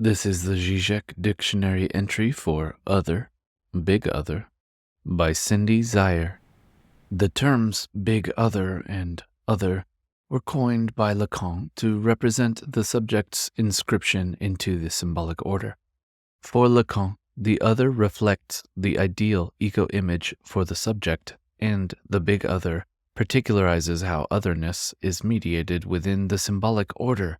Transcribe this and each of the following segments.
This is the Žižek Dictionary entry for Other, Big Other, by Cindy Zeiher. The terms Big Other and Other were coined by Lacan to represent the subject's inscription into the symbolic order. For Lacan, the other reflects the ideal ego-image for the subject, and the big other particularizes how otherness is mediated within the symbolic order.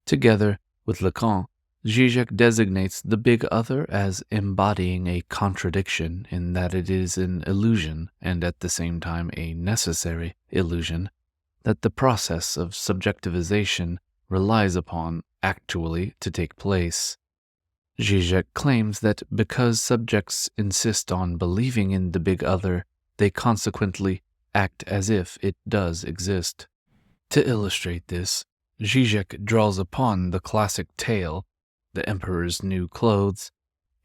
Together with Lacan, Žižek designates the big other as embodying a contradiction in that it is an illusion and at the same time a necessary illusion that the process of subjectivization relies upon actually to take place. Žižek claims that because subjects insist on believing in the big other, they consequently act as if it does exist. To illustrate this, Žižek draws upon the classic tale, The Emperor's New Clothes,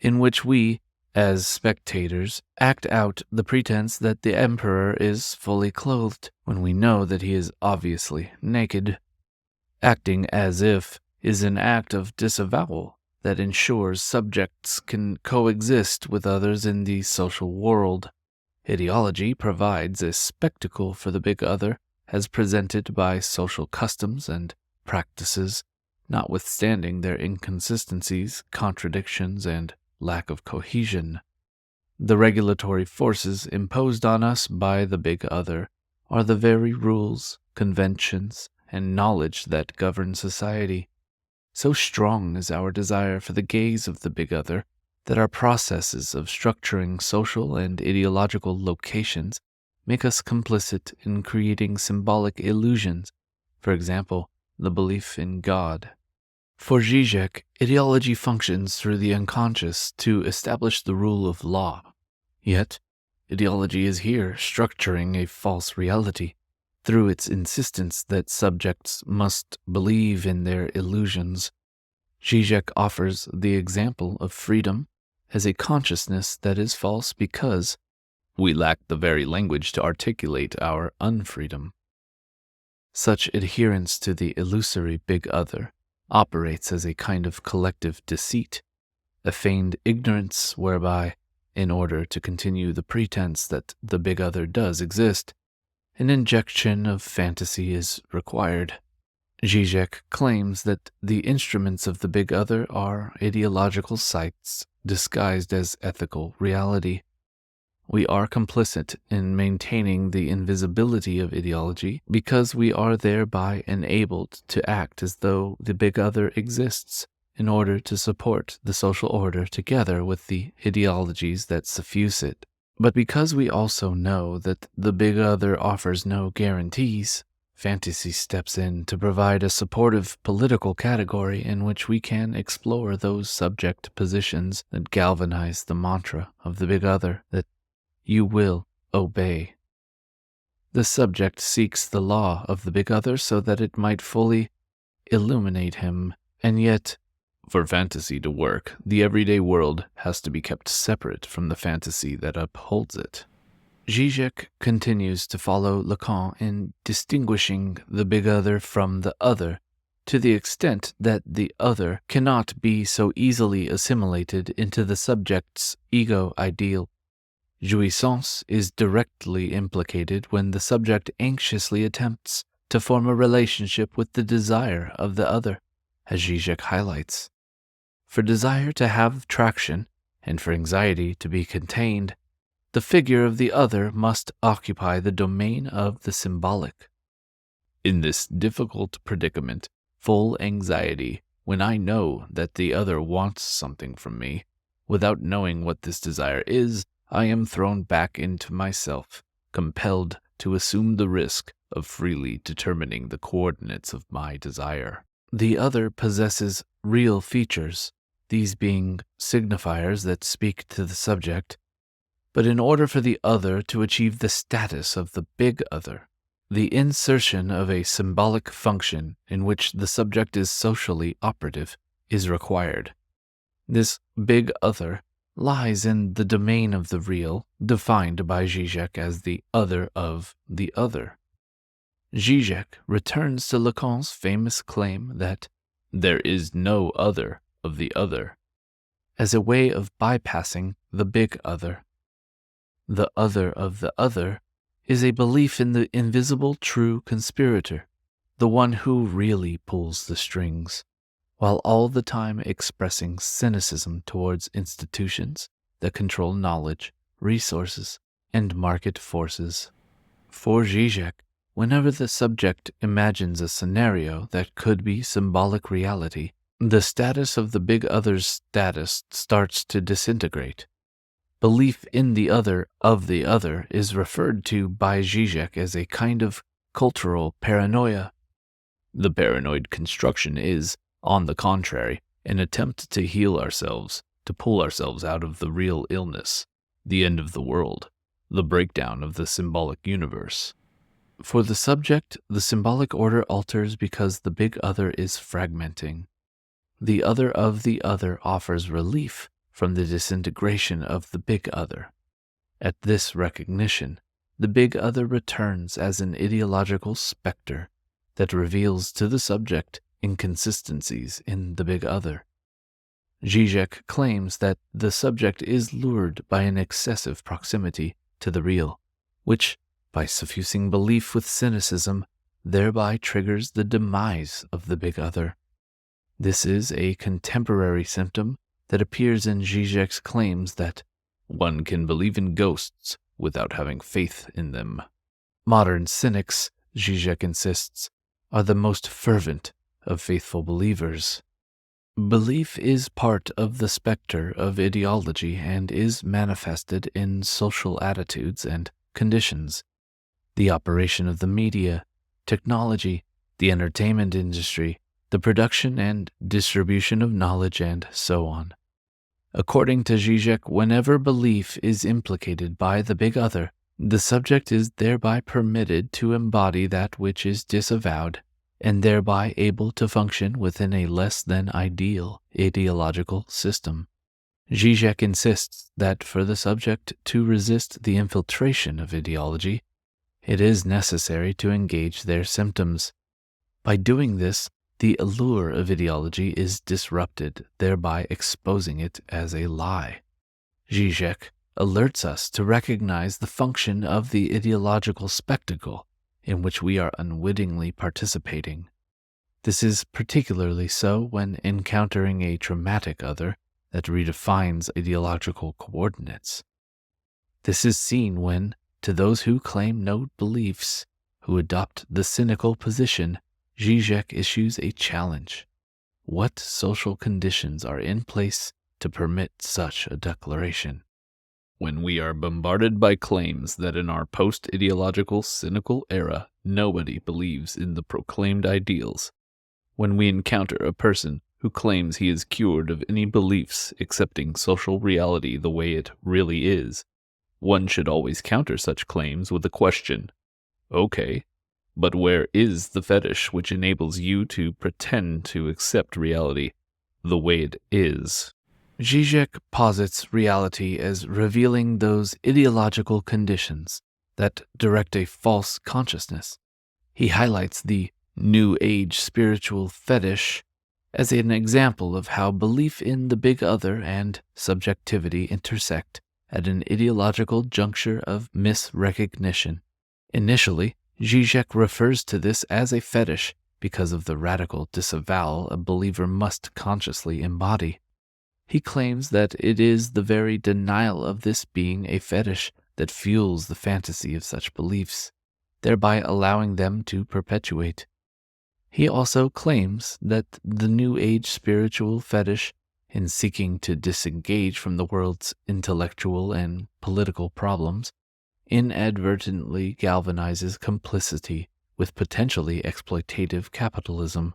in which we, as spectators, act out the pretense that the emperor is fully clothed when we know that he is obviously naked. Acting as if is an act of disavowal that ensures subjects can coexist with others in the social world. Ideology provides a spectacle for the big other as presented by social customs and practices, notwithstanding their inconsistencies, contradictions, and lack of cohesion. The regulatory forces imposed on us by the big other are the very rules, conventions, and knowledge that govern society. So strong is our desire for the gaze of the big other that our processes of structuring social and ideological locations make us complicit in creating symbolic illusions, for example, the belief in God. For Žižek, ideology functions through the unconscious to establish the rule of law. Yet, ideology is here structuring a false reality through its insistence that subjects must believe in their illusions. Žižek offers the example of freedom as a consciousness that is false because we lack the very language to articulate our unfreedom. Such adherence to the illusory big other operates as a kind of collective deceit, a feigned ignorance whereby, in order to continue the pretense that the big other does exist, an injection of fantasy is required. Žižek claims that the instruments of the big other are ideological sites disguised as ethical reality. We are complicit in maintaining the invisibility of ideology because we are thereby enabled to act as though the big other exists in order to support the social order together with the ideologies that suffuse it. But because we also know that the big other offers no guarantees, fantasy steps in to provide a supportive political category in which we can explore those subject positions that galvanize the mantra of the big other, that you will obey. The subject seeks the law of the big other so that it might fully illuminate him, and yet, for fantasy to work, the everyday world has to be kept separate from the fantasy that upholds it. Žižek continues to follow Lacan in distinguishing the big other from the other, to the extent that the other cannot be so easily assimilated into the subject's ego ideal. Jouissance is directly implicated when the subject anxiously attempts to form a relationship with the desire of the other, as Žižek highlights. For desire to have traction, and for anxiety to be contained, the figure of the other must occupy the domain of the symbolic. In this difficult predicament, full anxiety, when I know that the other wants something from me, without knowing what this desire is, I am thrown back into myself, compelled to assume the risk of freely determining the coordinates of my desire. The other possesses real features, these being signifiers that speak to the subject, but in order for the other to achieve the status of the big other, the insertion of a symbolic function in which the subject is socially operative is required. This big other lies in the domain of the real, defined by Žižek as the other of the other. Žižek returns to Lacan's famous claim that there is no other of the other, as a way of bypassing the big other. The other of the other is a belief in the invisible true conspirator, the one who really pulls the strings, while all the time expressing cynicism towards institutions that control knowledge, resources, and market forces. For Žižek, whenever the subject imagines a scenario that could be symbolic reality, the status of the big other's status starts to disintegrate. Belief in the other of the other is referred to by Žižek as a kind of cultural paranoia. The paranoid construction is, on the contrary, an attempt to heal ourselves, to pull ourselves out of the real illness, the end of the world, the breakdown of the symbolic universe. For the subject, the symbolic order alters because the big other is fragmenting. The other of the other offers relief from the disintegration of the big other. At this recognition, the big other returns as an ideological specter that reveals to the subject inconsistencies in the big other. Žižek claims that the subject is lured by an excessive proximity to the real, which, by suffusing belief with cynicism, thereby triggers the demise of the big other. This is a contemporary symptom that appears in Žižek's claims that one can believe in ghosts without having faith in them. Modern cynics, Žižek insists, are the most fervent of faithful believers. Belief is part of the specter of ideology and is manifested in social attitudes and conditions. The operation of the media, technology, the entertainment industry, the production and distribution of knowledge, and so on. According to Žižek, whenever belief is implicated by the big other, the subject is thereby permitted to embody that which is disavowed, and thereby able to function within a less than ideal ideological system. Žižek insists that for the subject to resist the infiltration of ideology, it is necessary to engage their symptoms. By doing this, the allure of ideology is disrupted, thereby exposing it as a lie. Žižek alerts us to recognize the function of the ideological spectacle in which we are unwittingly participating. This is particularly so when encountering a traumatic other that redefines ideological coordinates. This is seen when, to those who claim no beliefs, who adopt the cynical position, Žižek issues a challenge. What social conditions are in place to permit such a declaration? When we are bombarded by claims that in our post-ideological cynical era nobody believes in the proclaimed ideals, when we encounter a person who claims he is cured of any beliefs accepting social reality the way it really is, one should always counter such claims with the question, okay, but where is the fetish which enables you to pretend to accept reality the way it is? Žižek posits reality as revealing those ideological conditions that direct a false consciousness. He highlights the New Age spiritual fetish as an example of how belief in the big other and subjectivity intersect at an ideological juncture of misrecognition. Initially, Žižek refers to this as a fetish because of the radical disavowal a believer must consciously embody. He claims that it is the very denial of this being a fetish that fuels the fantasy of such beliefs, thereby allowing them to perpetuate. He also claims that the New Age spiritual fetish, in seeking to disengage from the world's intellectual and political problems, inadvertently galvanizes complicity with potentially exploitative capitalism,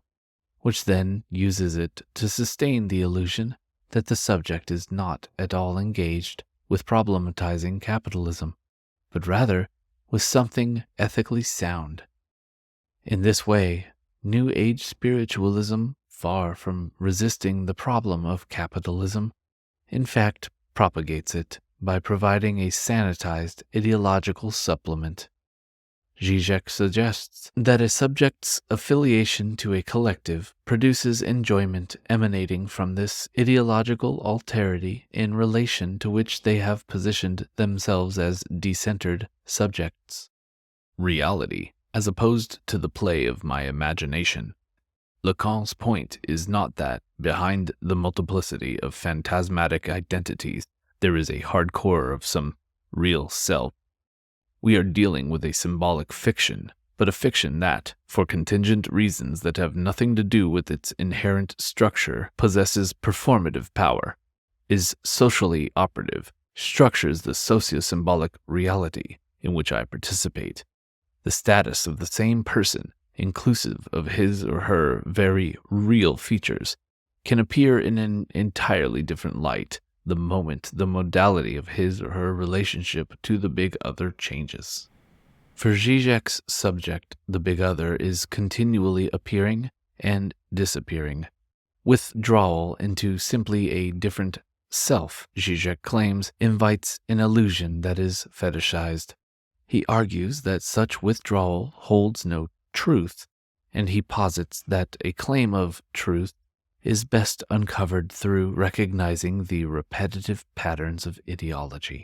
which then uses it to sustain the illusion that the subject is not at all engaged with problematizing capitalism, but rather with something ethically sound. In this way, New Age spiritualism, far from resisting the problem of capitalism, in fact propagates it by providing a sanitized ideological supplement. Žižek suggests that a subject's affiliation to a collective produces enjoyment emanating from this ideological alterity in relation to which they have positioned themselves as decentered subjects. Reality, as opposed to the play of my imagination. Lacan's point is not that, behind the multiplicity of phantasmatic identities, there is a hard core of some real self. We are dealing with a symbolic fiction, but a fiction that, for contingent reasons that have nothing to do with its inherent structure, possesses performative power, is socially operative, structures the socio-symbolic reality in which I participate. The status of the same person, inclusive of his or her very real features, can appear in an entirely different light the moment the modality of his or her relationship to the big other changes. For Žižek's subject, the big other is continually appearing and disappearing. Withdrawal into simply a different self, Žižek claims, invites an illusion that is fetishized. He argues that such withdrawal holds no truth, and he posits that a claim of truth is best uncovered through recognizing the repetitive patterns of ideology.